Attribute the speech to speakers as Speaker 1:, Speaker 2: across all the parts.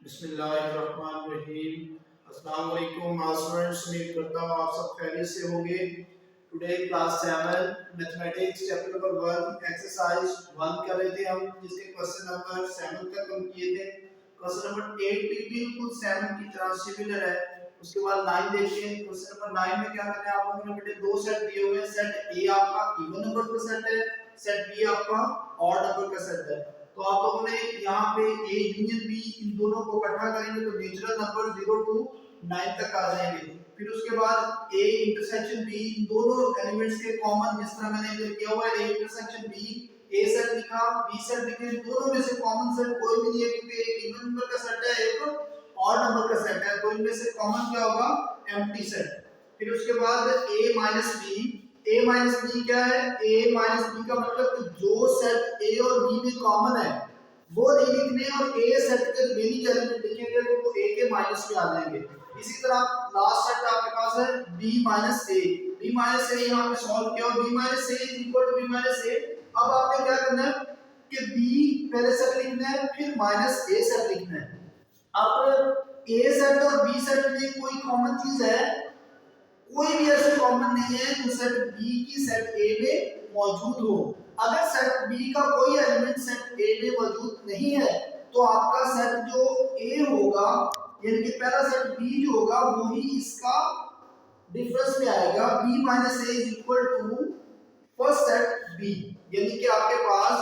Speaker 1: बिस्मिल्लाहिर्रहमानिर्रहीम। अस्सलाम वालेकुम स्टूडेंट्स, उम्मीद करता हूँ आप सब खैरियत से होंगे। Today class 7 mathematics chapter number 1 exercise 1 कर रहे थे हम, जिसके क्वेश्चन नंबर 7 तक हम किए थे। क्वेश्चन नंबर 8 भी बिल्कुल 7 की तरह सिमिलर है। उसके बाद 9 देखिए। क्वेश्चन नंबर 9 में क्या करना है आप लोगों ने बेटे, दो सेट दिए हुए हैं। सेट ए आपका इवन नंबर का सेट है, सेट बी आपका ऑड नंबर का सेट है। तो आप लोगों ने यहाँ पे ए यूनियन बी इन दोनों को इकट्ठा करेंगे तो नेचुरल नंबर 0 to 9 तक आ जाएंगे। फिर उसके बाद ए इंटरसेक्शन बी, इन दोनों एलिमेंट्स के कॉमन, जिस तरह मैंने इधर किया हुआ है A intersection B, A set लिखा बी सेट लिखे, दोनों में से कॉमन सेट कोई भी नहीं है क्योंकि एक इवन नंबर का सेट है, एक ऑड नंबर का सेट है। तो इनमें से कॉमन क्या होगा? Empty set. फिर उसके बाद a minus B, a minus B क्या है? a माइनस बी का मतलब कि जो सेट a और b में कॉमन है वो नहीं लिखने, और a सेट के रिमेनिंग एलिमेंट लिखेंगे तो वो a के माइनस में आ जाएंगे। इसी तरह लास्ट सेट आपके पास है b minus a, b minus a यहाँ पे सॉल्व किया और b minus a equal to b minus a। अब आपने क्या करना है कि b पहले सेट लिखना है, फिर माइनस a सेट लिखना है। अब a सेट और b सेट में कोई कॉमन चीज है? कोई भी ऐसे कॉमन नहीं है जो सेट B की सेट A में मौजूद हो। अगर सेट B का कोई एलिमेंट सेट A में मौजूद नहीं है तो आपका सेट जो A होगा, यानी कि पहला सेट B जो होगा वो ही इसका डिफरेंस में आएगा। B minus A is equal to first set B, यानी कि आपके पास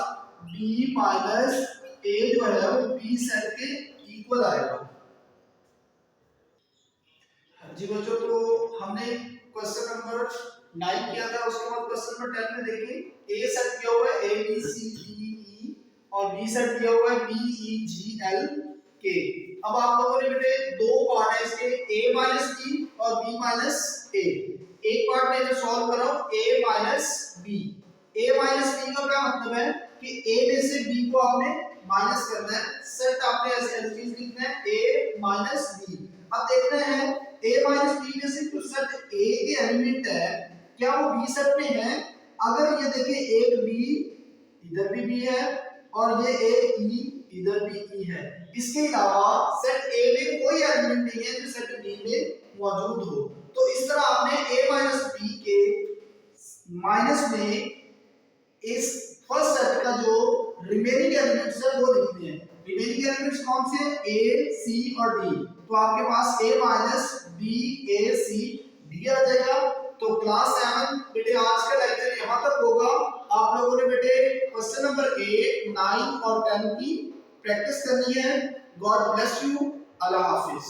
Speaker 1: B माइनस A जो है वो B सेट के इक्वल आएगा। जी बच्चों, तो हमने क्वेश्चन नंबर 9 किया था। उसके बाद क्वेश्चन नंबर 10 में देखिए ए सेट किया हुआ है A B C D E और बी सेट किया हुआ है बी ई जी एल के। अब आप लोगों ने बेटे दो पार्ट है इसके, a माइनस बी और b माइनस a। एक पार्ट में जो सॉल्व करो a minus B. a minus B का क्या मतलब है कि a में से b को आपने माइनस करना है। सेट आपने ऐसे चीज लिखना है a माइनस बी। अब देखना है a माइनस बी में से जो सेट a के एलिमेंट है क्या वो b सेट में है? अगर ये देखिए एक b इधर भी b है और ये एक e इधर भी e है। इसके अलावा सेट a में कोई एलिमेंट नहीं है जो सेट b में मौजूद हो। तो इस तरह आपने a माइनस b के माइनस में इस फर्स्ट सेट का जो रिमेनिंग एलिमेंट्स है वो लिखने हैं। रिमेनिंग एलिमेंट्स कौन से हैं? a c और d। तो आपके पास a minus b a c d आ जाएगा। तो क्लास 7 बेटे आज का लेक्चर यहाँ तक होगा। आप लोगों ने बेटे क्वेश्चन नंबर 8, 9 और 10 की प्रैक्टिस करनी है। God bless you. Allah Hafiz.